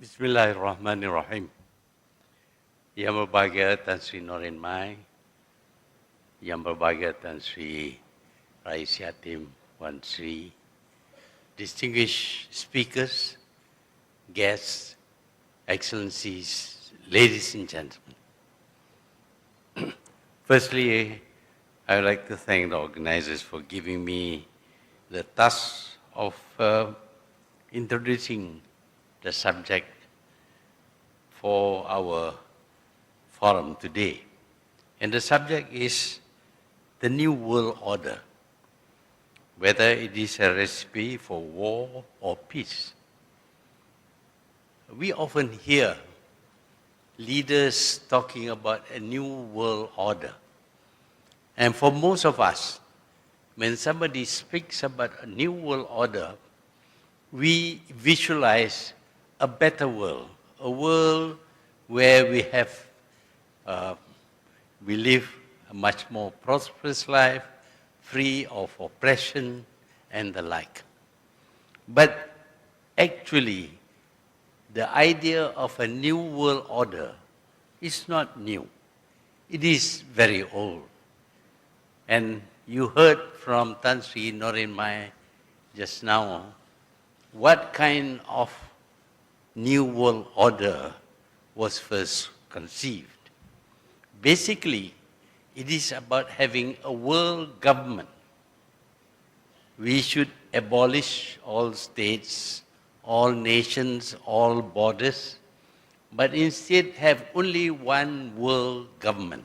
Bismillahirrahmanirrahim. Yang berbahagia Tan Sri Norin Mai, yang berbahagia Tan Sri Rais Yatim Wan Sri, distinguished speakers, guests, excellencies, ladies and gentlemen. Firstly, I would like to thank the organizers for giving me the task of introducing the subject for our forum today. And the subject is the New World Order, whether it is a recipe for war or peace. We often hear leaders talking about a new world order. And for most of us, when somebody speaks about a new world order, we visualize a better world, a world where we live a much more prosperous life, free of oppression and the like. But actually, the idea of a new world order is not new. It is very old. And you heard from Tan Sri Norin Mai just now what kind of new world order was first conceived. Basically, it is about having a world government. We should abolish all states, all nations, all borders, but instead have only one world government.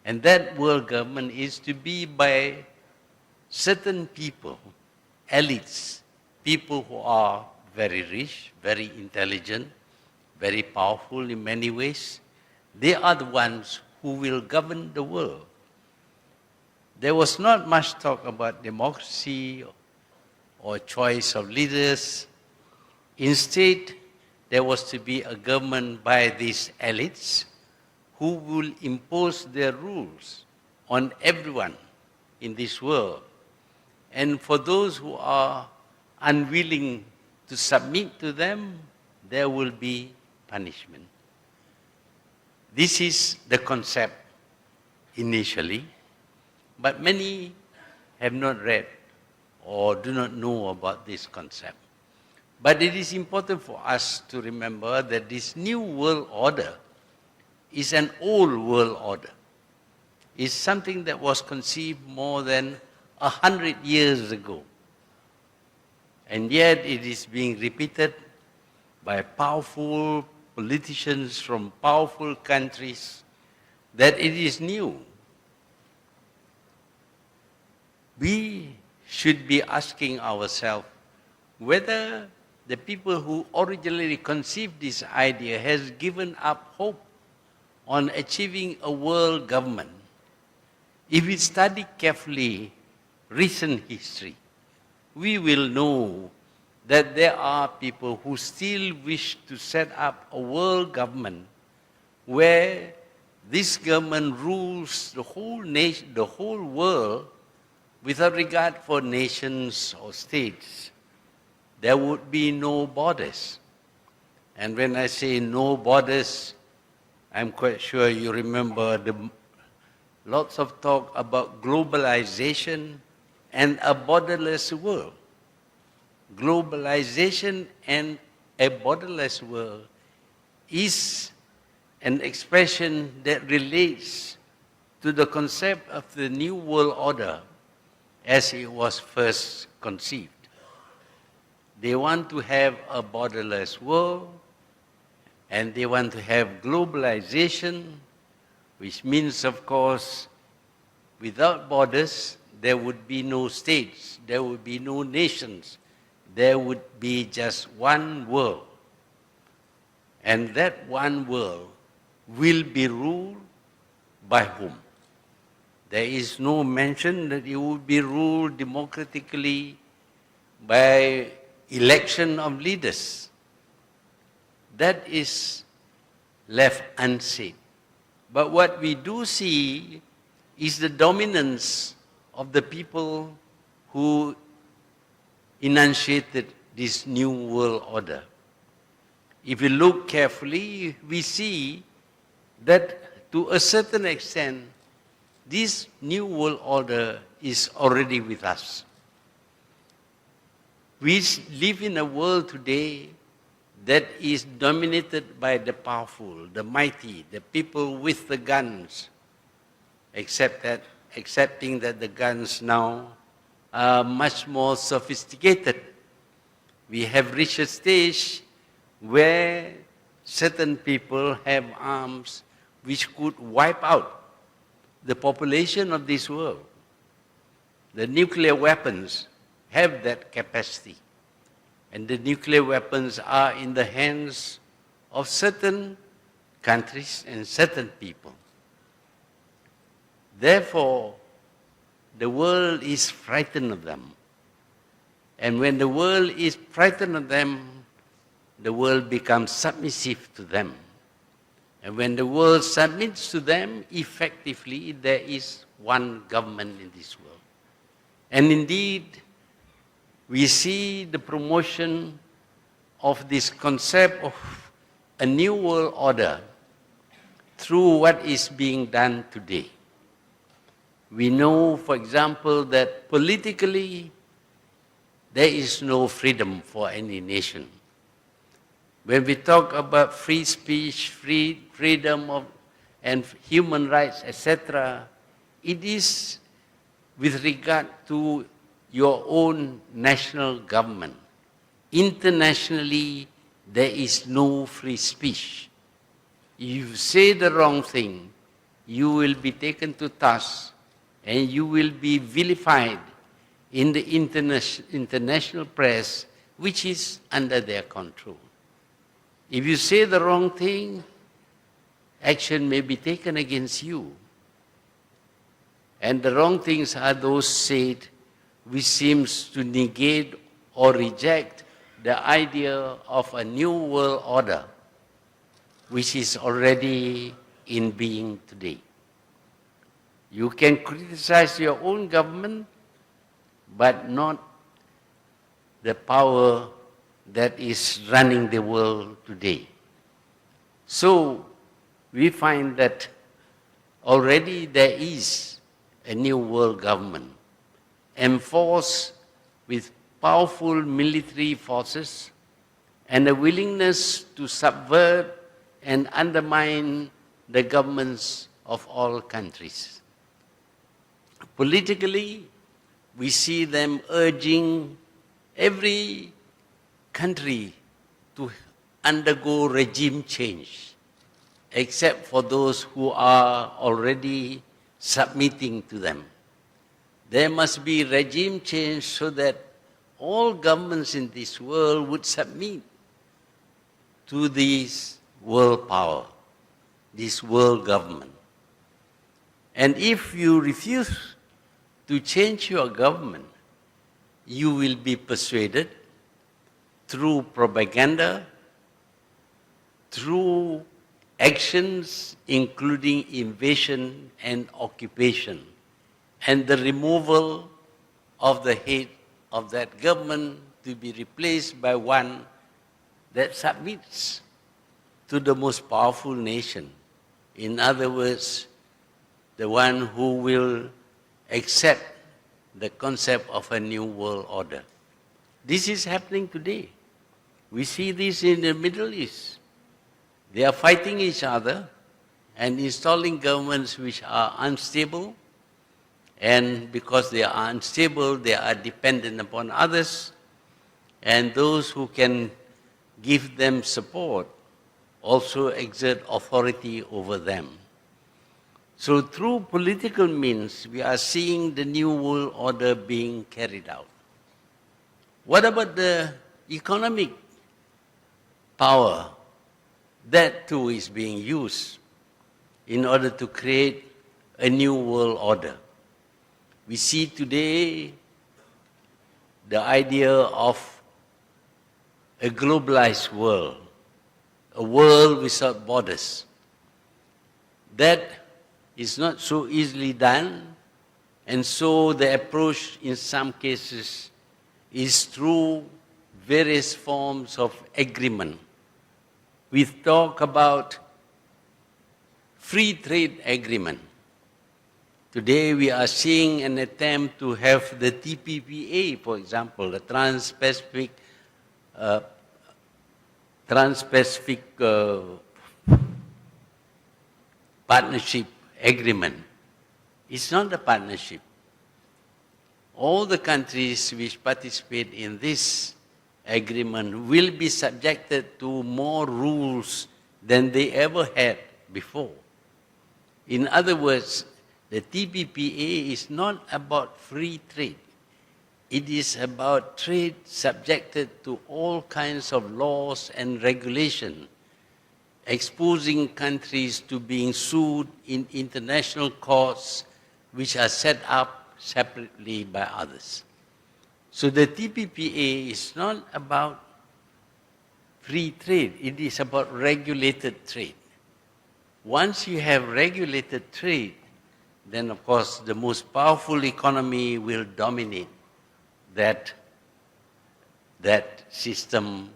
And that world government is to be by certain people, elites, people who are very rich, very intelligent, very powerful in many ways. They are the ones who will govern the world. There was not much talk about democracy or choice of leaders. Instead, there was to be a government by these elites who will impose their rules on everyone in this world. And for those who are unwilling to submit to them, there will be punishment. This is the concept initially, but many have not read or do not know about this concept. But it is important for us to remember that this new world order is an old world order. It's something that was conceived more than 100 years ago. And yet it is being repeated by powerful politicians from powerful countries that it is new. We should be asking ourselves whether the people who originally conceived this idea has given up hope on achieving a world government. If we study carefully recent history, we will know that there are people who still wish to set up a world government where this government rules the whole nation, the whole world without regard for nations or states. There would be no borders. And when I say no borders, I'm quite sure you remember lots of talk about globalization and a borderless world. Globalization and a borderless world is an expression that relates to the concept of the New World Order as it was first conceived. They want to have a borderless world, and they want to have globalization, which means, of course, without borders, there would be no states, there would be no nations, there would be just one world. And that one world will be ruled by whom? There is no mention that it would be ruled democratically by election of leaders. That is left unsaid. But what we do see is the dominance of the people who enunciated this new world order. if we look carefully, we see that to a certain extent, this new world order is already with us. We live in a world today that is dominated by the powerful, the mighty, the people with the guns, accepting that the guns now are much more sophisticated. We have reached a stage where certain people have arms which could wipe out the population of this world. The nuclear weapons have that capacity. And the nuclear weapons are in the hands of certain countries and certain people. Therefore, the world is frightened of them. And when the world is frightened of them, the world becomes submissive to them. And when the world submits to them, effectively, there is one government in this world. And indeed, we see the promotion of this concept of a new world order through what is being done today. We know, for example, that politically there is no freedom for any nation. When we talk about free speech, freedom of, and human rights, etc., it is with regard to your own national government. Internationally, there is no free speech. If you say the wrong thing, you will be taken to task and you will be vilified in the international press, which is under their control. If you say the wrong thing, action may be taken against you. And the wrong things are those said which seems to negate or reject the idea of a new world order, which is already in being today. You can criticize your own government, but not the power that is running the world today. So we find that already there is a new world government enforced with powerful military forces and a willingness to subvert and undermine the governments of all countries. Politically, we see them urging every country to undergo regime change, except for those who are already submitting to them. There must be regime change so that all governments in this world would submit to this world power, this world government. And if you refuse to change your government, you will be persuaded through propaganda, through actions including invasion and occupation, and the removal of the head of that government to be replaced by one that submits to the most powerful nation. In other words, the one who will accept the concept of a new world order. This is happening today. We see this in the Middle East. They are fighting each other and installing governments which are unstable, and because they are unstable, they are dependent upon others, and those who can give them support also exert authority over them. So through political means, we are seeing the new world order being carried out. What about the economic power? That too is being used in order to create a new world order. We see today the idea of a globalized world, a world without borders. That is not so easily done, and so the approach in some cases is through various forms of agreement we talk about free trade agreement. Today we are seeing an attempt to have the TPPA, for example, the Trans-Pacific Partnership Agreement. It's not a partnership. All the countries which participate in this agreement will be subjected to more rules than they ever had before. In other words, the TPPA is not about free trade. It is about trade subjected to all kinds of laws and regulation, exposing countries to being sued in international courts which are set up separately by others. So the TPPA is not about free trade, it is about regulated trade. Once you have regulated trade, then of course the most powerful economy will dominate that system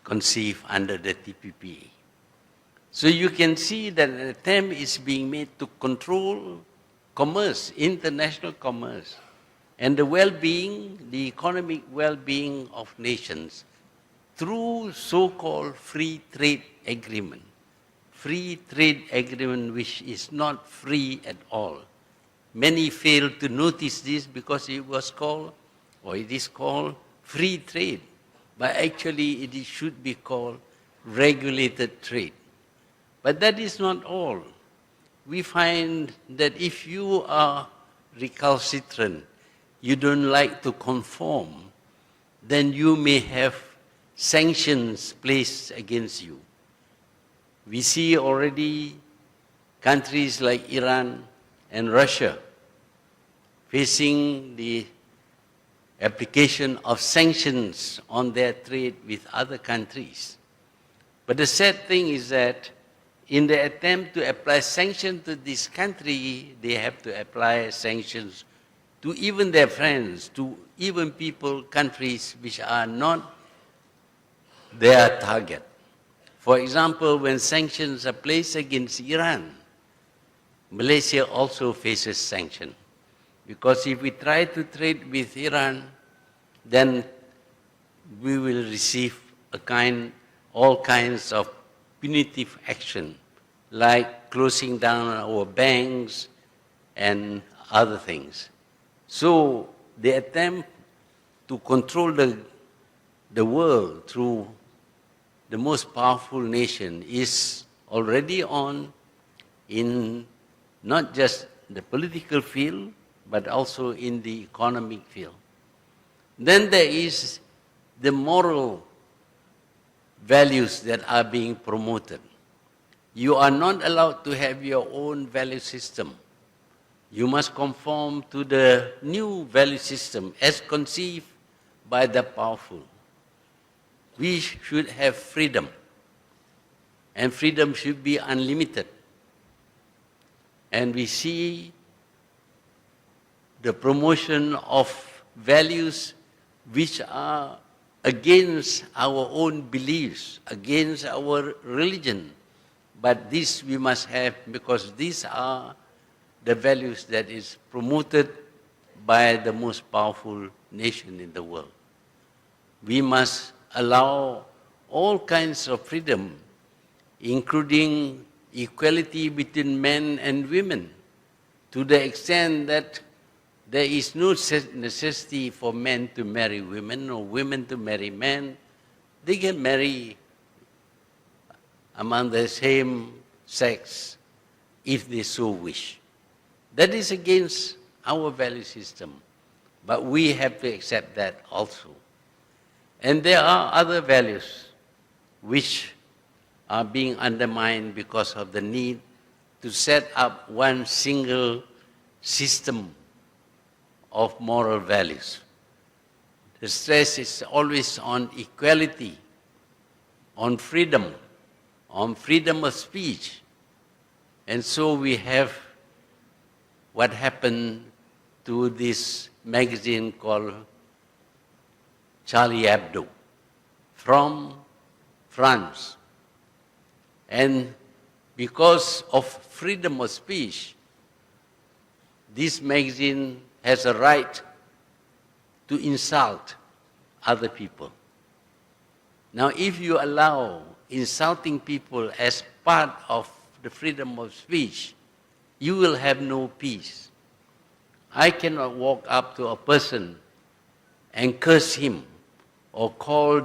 conceived under the TPPA. So you can see that an attempt is being made to control commerce, international commerce, and the well-being, the economic well-being of nations through so-called free trade agreement. Free trade agreement which is not free at all. Many fail to notice this because it was called, or it is called, free trade. But actually it should be called regulated trade. But that is not all. We find that if you are recalcitrant, you don't like to conform, then you may have sanctions placed against you. We see already countries like Iran and Russia facing the application of sanctions on their trade with other countries. But the sad thing is that in the attempt to apply sanctions to this country, they have to apply sanctions to even their friends, to even people, countries which are not their target. For example, when sanctions are placed against Iran, Malaysia also faces sanctions. Because if we try to trade with Iran, then we will receive all kinds of punitive action, like closing down our banks and other things. So the attempt to control the world through the most powerful nation is already on in not just the political field, but also in the economic field. Then there is the moral values that are being promoted. You are not allowed to have your own value system. You must conform to the new value system as conceived by the powerful. We should have freedom, and freedom should be unlimited. And we see the promotion of values which are against our own beliefs, against our religion. But this we must have because these are the values that is promoted by the most powerful nation in the world. We must allow all kinds of freedom, including equality between men and women, to the extent that there is no necessity for men to marry women or women to marry men. They can marry among the same sex if they so wish. That is against our value system, but we have to accept that also. And there are other values which are being undermined because of the need to set up one single system of moral values. The stress is always on equality, on freedom of speech. And so we have what happened to this magazine called Charlie Hebdo. From France. And because of freedom of speech, this magazine has a right to insult other people. Now, if you allow insulting people as part of the freedom of speech, you will have no peace. I cannot walk up to a person and curse him or call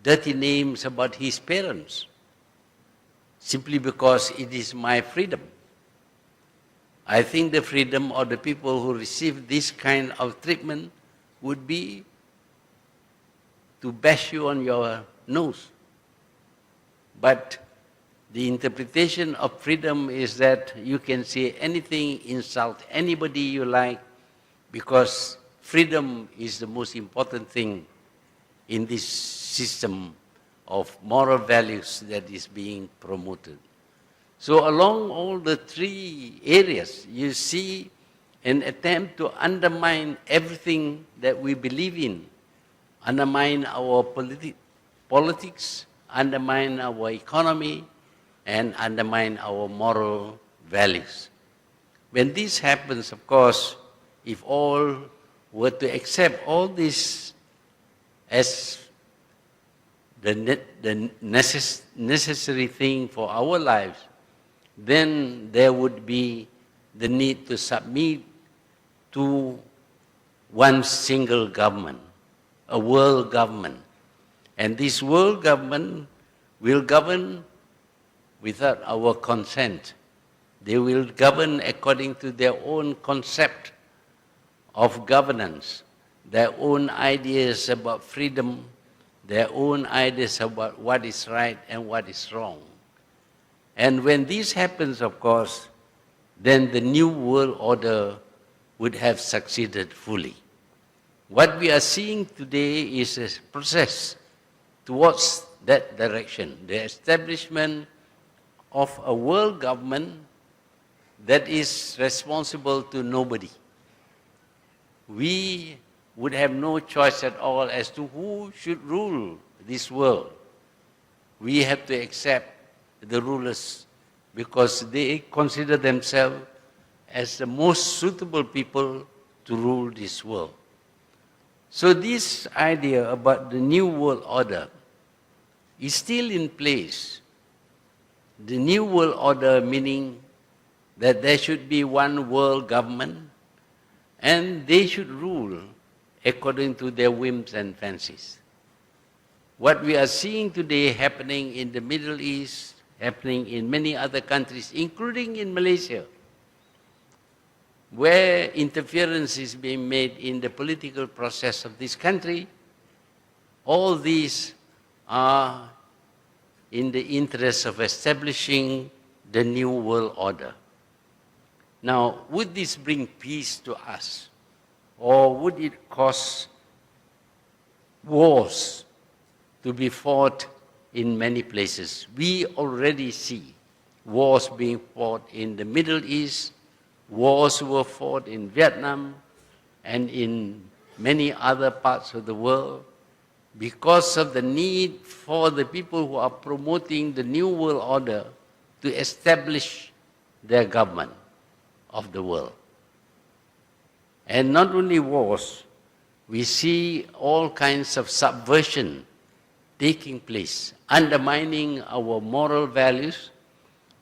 dirty names about his parents simply because it is my freedom. I think the freedom of the people who receive this kind of treatment would be to bash you on your nose. But the interpretation of freedom is that you can say anything, insult anybody you like, because freedom is the most important thing in this system of moral values that is being promoted. So along all the three areas, you see an attempt to undermine everything that we believe in, undermine our politics, undermine our economy, and undermine our moral values. When this happens, of course, if all were to accept all this as the necessary thing for our lives, then there would be the need to submit to one single government, a world government. And this world government will govern without our consent. They will govern according to their own concept of governance, their own ideas about freedom, their own ideas about what is right and what is wrong. And when this happens, of course, then the new world order would have succeeded fully. What we are seeing today is a process towards that direction, the establishment of a world government that is responsible to nobody. We would have no choice at all as to who should rule this world. We have to accept the rulers because they consider themselves as the most suitable people to rule this world. So this idea about the new world order is still in place. The new world order meaning that there should be one world government and they should rule according to their whims and fancies. What we are seeing today happening in the Middle East, happening in many other countries, including in Malaysia, where interference is being made in the political process of this country, all these are in the interest of establishing the new world order. Now, would this bring peace to us? Or would it cause wars to be fought in many places? We already see wars being fought in the Middle East, wars were fought in Vietnam and in many other parts of the world because of the need for the people who are promoting the new world order to establish their government of the world. And not only wars, we see all kinds of subversion taking place, undermining our moral values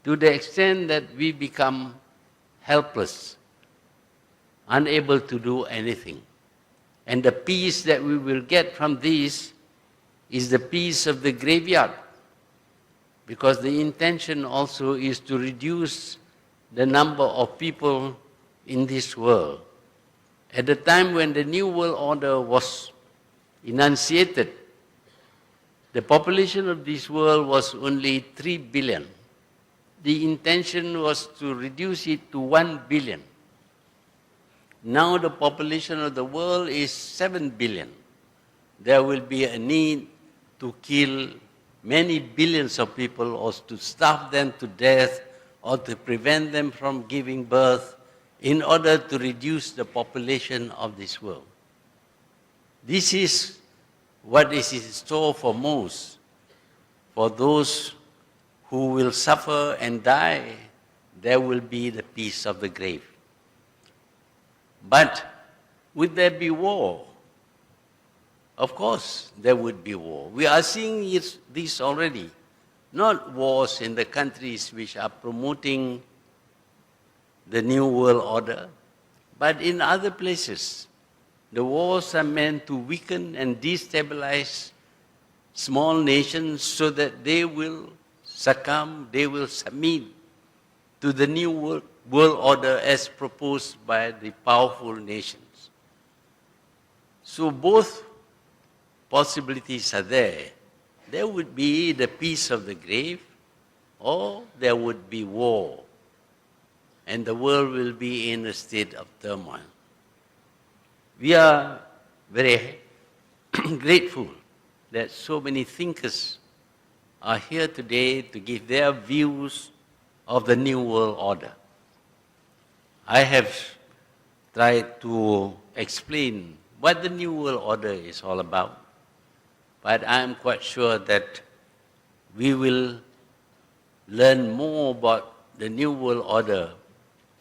to the extent that we become helpless, unable to do anything. And the peace that we will get from this is the peace of the graveyard, because the intention also is to reduce the number of people in this world. At the time when the New World Order was enunciated, the population of this world was only 3 billion. The intention was to reduce it to 1 billion. Now the population of the world is 7 billion. There will be a need to kill many billions of people or to starve them to death or to prevent them from giving birth in order to reduce the population of this world. This is what is in store for most. for those who will suffer and die, there will be the peace of the grave. But would there be war? Of course, there would be war. We are seeing this already. Not wars in the countries which are promoting the New World Order, but in other places. The wars are meant to weaken and destabilize small nations so that they will succumb, they will submit to the New World Order as proposed by the powerful nations. So both possibilities are there. There would be the peace of the grave, or there would be war, and the world will be in a state of turmoil. We are very grateful that so many thinkers are here today to give their views of the New World Order. I have tried to explain what the New World Order is all about, but I am quite sure that we will learn more about the New World Order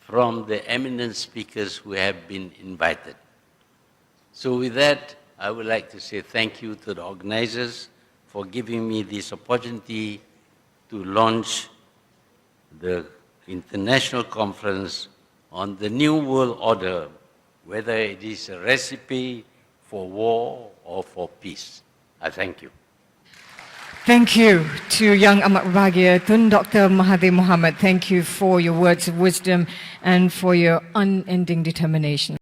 from the eminent speakers who have been invited. So with that, I would like to say thank you to the organizers for giving me this opportunity to launch the international conference on the New World Order, whether it is a recipe for war or for peace. I thank you. Thank you to Yang Amat Berbahagia Tun Dr. Mahathir Mohamad. Thank you for your words of wisdom and for your unending determination.